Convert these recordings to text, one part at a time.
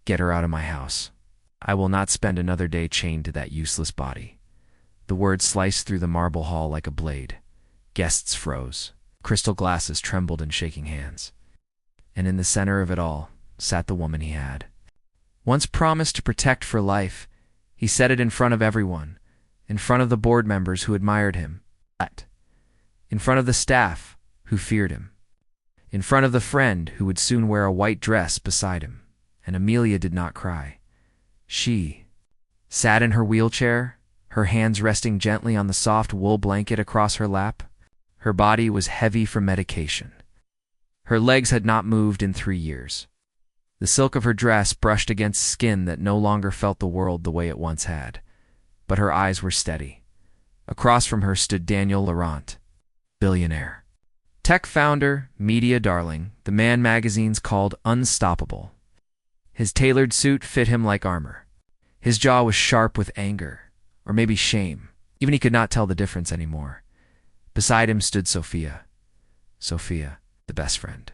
Get her out of my house. I will not spend another day chained to that useless body. The words sliced through the marble hall like a blade. Guests froze. Crystal glasses trembled in shaking hands. And in the center of it all sat the woman he had. Once promised to protect for life, he said it in front of everyone, in front of the board members who admired him, in front of the staff who feared him, in front of the friend who would soon wear a white dress beside him. And Amelia did not cry. She sat in her wheelchair, her hands resting gently on the soft wool blanket across her lap. Her body was heavy from medication. Her legs had not moved in 3 years. The silk of her dress brushed against skin that no longer felt the world the way it once had. But her eyes were steady. Across from her stood Daniel Laurent, billionaire. Tech founder, media darling, the man magazines called unstoppable. His tailored suit fit him like armor. His jaw was sharp with anger, or maybe shame. Even he could not tell the difference anymore. Beside him stood Sophia. Sophia, the best friend.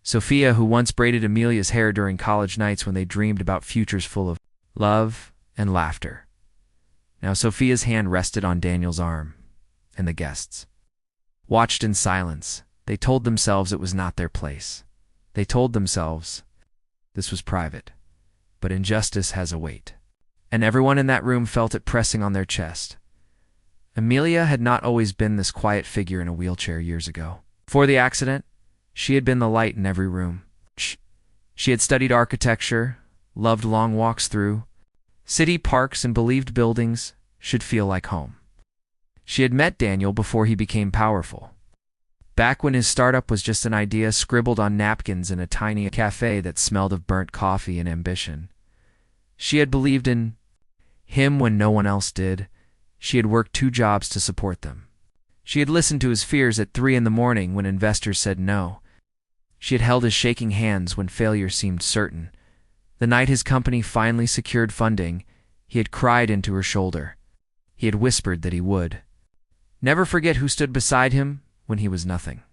Sophia, who once braided Amelia's hair during college nights when they dreamed about futures full of love and laughter. Now Sophia's hand rested on Daniel's arm, and the guests watched in silence. They told themselves it was not their place. They told themselves this was private, but injustice has a weight. And everyone in that room felt it pressing on their chest. Amelia had not always been this quiet figure in a wheelchair years ago. Before the accident, she had been the light in every room. She had studied architecture, loved long walks through city parks, and believed buildings should feel like home. She had met Daniel before he became powerful. Back when his startup was just an idea scribbled on napkins in a tiny cafe that smelled of burnt coffee and ambition. She had believed in him when no one else did. She had worked 2 jobs to support them. She had listened to his fears at 3 a.m. when investors said no. She had held his shaking hands when failure seemed certain. The night his company finally secured funding, he had cried into her shoulder. He had whispered that he would never forget who stood beside him when he was nothing.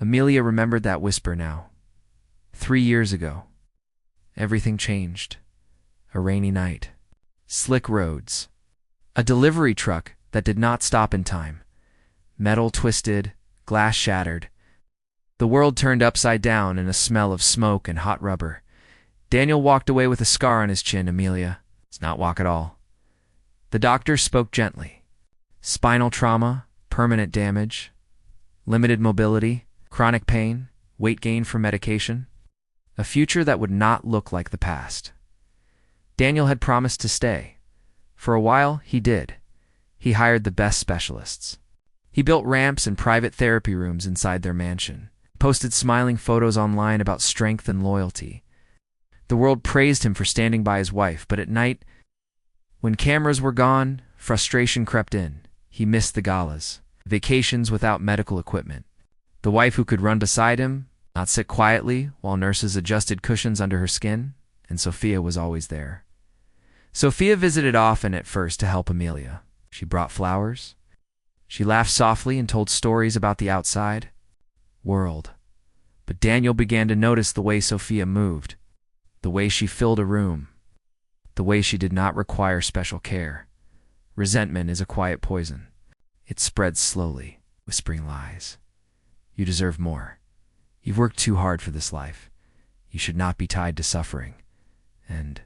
Amelia remembered that whisper now. 3 years ago. Everything changed. A rainy night. Slick roads. A delivery truck that did not stop in time. Metal twisted, glass shattered. The world turned upside down in a smell of smoke and hot rubber. Daniel walked away with a scar on his chin. Amelia, it's not walk at all. The doctor spoke gently. Spinal trauma, permanent damage, limited mobility, chronic pain, weight gain from medication. A future that would not look like the past. Daniel had promised to stay. For a while, he did. He hired the best specialists. He built ramps and private therapy rooms inside their mansion, posted smiling photos online about strength and loyalty. The world praised him for standing by his wife, but at night, when cameras were gone, frustration crept in. He missed the galas, vacations without medical equipment, the wife who could run beside him, not sit quietly while nurses adjusted cushions under her skin, and Sophia was always there. Sophia visited often at first to help Amelia. She brought flowers. She laughed softly and told stories about the outside world. But Daniel began to notice the way Sophia moved, the way she filled a room, the way she did not require special care. Resentment is a quiet poison. It spreads slowly, whispering lies. You deserve more. You've worked too hard for this life. You should not be tied to suffering. And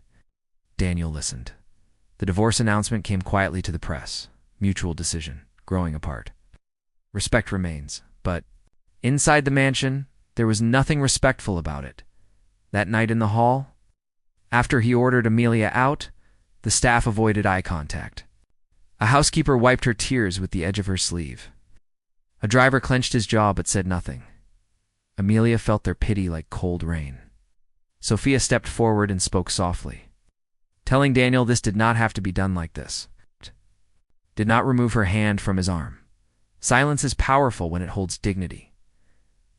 Daniel listened. The divorce announcement came quietly to the press. Mutual decision, growing apart. Respect remains, but inside the mansion, there was nothing respectful about it. That night in the hall, after he ordered Amelia out, the staff avoided eye contact. A housekeeper wiped her tears with the edge of her sleeve. A driver clenched his jaw but said nothing. Amelia felt their pity like cold rain. Sophia stepped forward and spoke softly, telling Daniel this did not have to be done like this. Did not remove her hand from his arm. Silence is powerful when it holds dignity.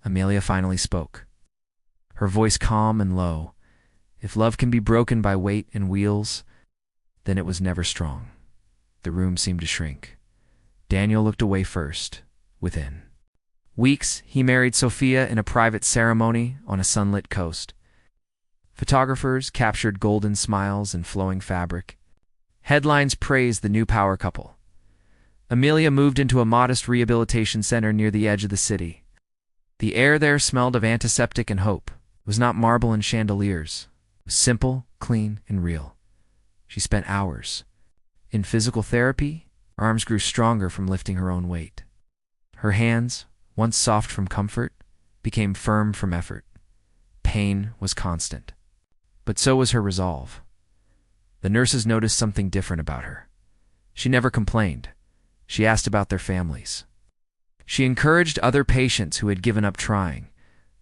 Amelia finally spoke, her voice calm and low. If love can be broken by weight and wheels, then it was never strong. The room seemed to shrink. Daniel looked away first, within. Weeks, he married Sophia in a private ceremony on a sunlit coast. Photographers captured golden smiles and flowing fabric. Headlines praised the new power couple. Amelia moved into a modest rehabilitation center near the edge of the city. The air there smelled of antiseptic and hope. It was not marble and chandeliers. It was simple, clean, and real. She spent hours. In physical therapy, her arms grew stronger from lifting her own weight. Her hands, once soft from comfort, became firm from effort. Pain was constant. But so was her resolve. The nurses noticed something different about her. She never complained. She asked about their families. She encouraged other patients who had given up trying.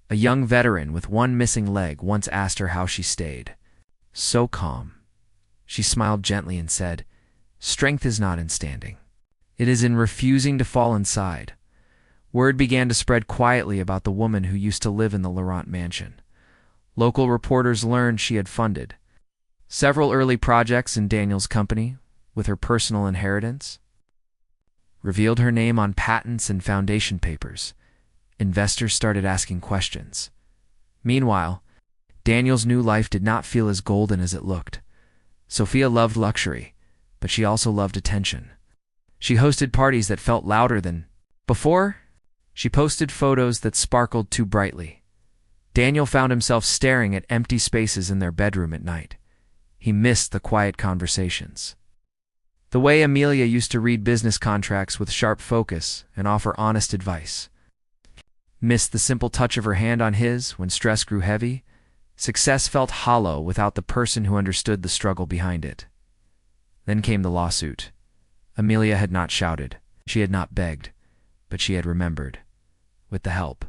A young veteran with one missing leg once asked her how she stayed. So calm. She smiled gently and said, "Strength is not in standing. It is in refusing to fall inside." Word began to spread quietly about the woman who used to live in the Laurent mansion. Local reporters learned she had funded several early projects in Daniel's company with her personal inheritance, revealed her name on patents and foundation papers. Investors started asking questions. Meanwhile, Daniel's new life did not feel as golden as it looked. Sophia loved luxury, but she also loved attention. She hosted parties that felt louder than before. She posted photos that sparkled too brightly. Daniel found himself staring at empty spaces in their bedroom at night. He missed the quiet conversations. The way Amelia used to read business contracts with sharp focus and offer honest advice. Missed the simple touch of her hand on his when stress grew heavy. Success felt hollow without the person who understood the struggle behind it. Then came the lawsuit. Amelia had not shouted. She had not begged. But she had remembered. With the help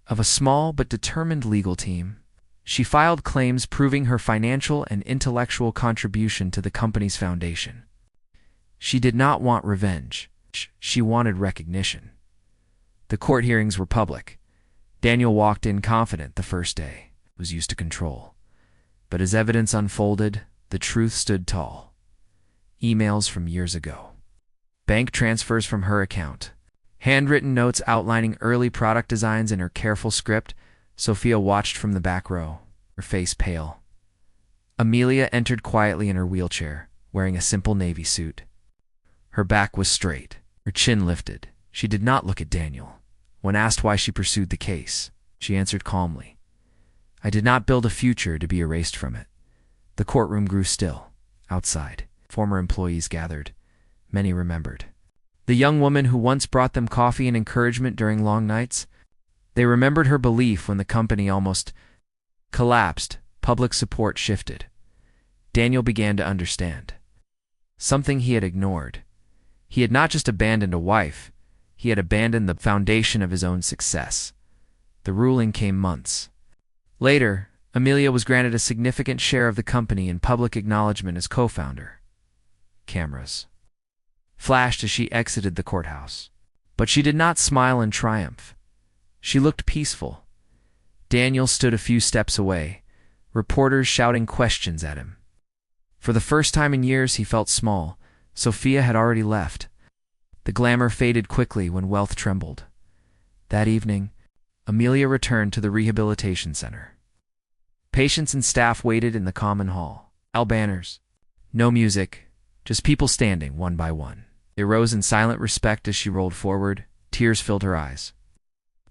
of a small but determined legal team, she filed claims proving her financial and intellectual contribution to the company's foundation. She did not want revenge. She wanted recognition. The court hearings were public. Daniel walked in confident the first day. It was used to control. But as evidence unfolded, the truth stood tall. Emails from years ago. Bank transfers from her account. Handwritten notes outlining early product designs in her careful script. Sophia watched from the back row, her face pale. Amelia entered quietly in her wheelchair, wearing a simple navy suit. Her back was straight, her chin lifted. She did not look at Daniel. When asked why she pursued the case, she answered calmly, "I did not build a future to be erased from it." The courtroom grew still. Outside, former employees gathered. Many remembered. The young woman who once brought them coffee and encouragement during long nights. They remembered her belief when the company almost collapsed. Public support shifted. Daniel began to understand. Something he had ignored. He had not just abandoned a wife, he had abandoned the foundation of his own success. The ruling came months later. Amelia was granted a significant share of the company and public acknowledgement as co-founder. Cameras flashed as she exited the courthouse. But she did not smile in triumph. She looked peaceful. Daniel stood a few steps away, reporters shouting questions at him. For the first time in years he felt small. Sophia had already left. The glamour faded quickly when wealth trembled. That evening, Amelia returned to the rehabilitation center. Patients and staff waited in the common hall. All banners. No music, just people standing one by one. They rose in silent respect as she rolled forward. Tears filled her eyes.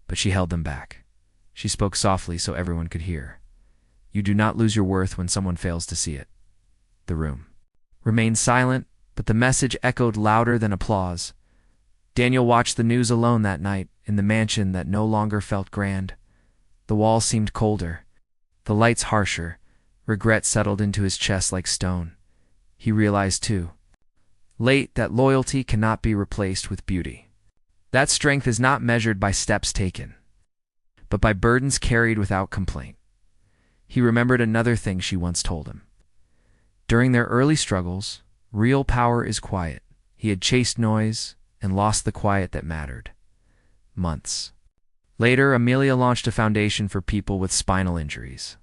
But she held them back. She spoke softly so everyone could hear. "You do not lose your worth when someone fails to see it." The room remained silent, but the message echoed louder than applause. Daniel watched the news alone that night in the mansion that no longer felt grand. The walls seemed colder, the lights harsher. Regret settled into his chest like stone. He realized, too, late, that loyalty cannot be replaced with beauty. That strength is not measured by steps taken, but by burdens carried without complaint. He remembered another thing she once told him. During their early struggles, real power is quiet. He had chased noise and lost the quiet that mattered. Months later, Amelia launched a foundation for people with spinal injuries.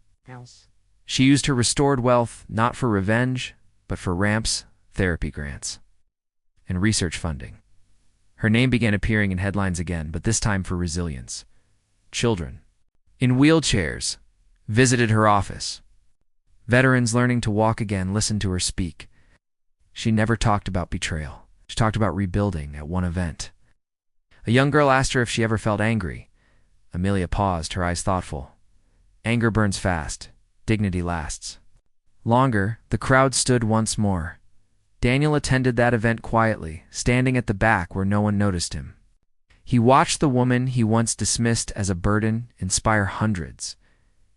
She used her restored wealth not for revenge, but for ramps, therapy grants, and research funding. Her name began appearing in headlines again, but this time for resilience. Children in wheelchairs visited her office. Veterans learning to walk again listened to her speak. She never talked about betrayal. She talked about rebuilding at one event. A young girl asked her if she ever felt angry. Amelia paused, her eyes thoughtful. Anger burns fast. Dignity lasts. Longer, the crowd stood once more. Daniel attended that event quietly, standing at the back where no one noticed him. He watched the woman he once dismissed as a burden inspire hundreds.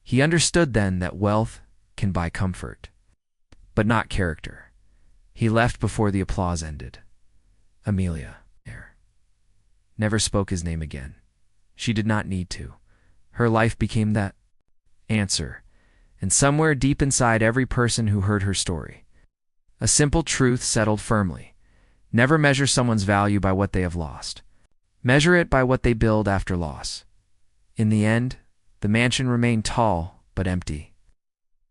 He understood then that wealth can buy comfort, but not character. He left before the applause ended. Amelia never spoke his name again. She did not need to. Her life became that answer, and somewhere deep inside every person who heard her story, a simple truth settled firmly. Never measure someone's value by what they have lost. Measure it by what they build after loss. In the end, the mansion remained tall but empty.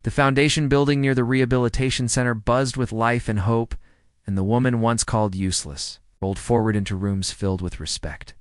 The foundation building near the rehabilitation center buzzed with life and hope, and the woman once called useless rolled forward into rooms filled with respect.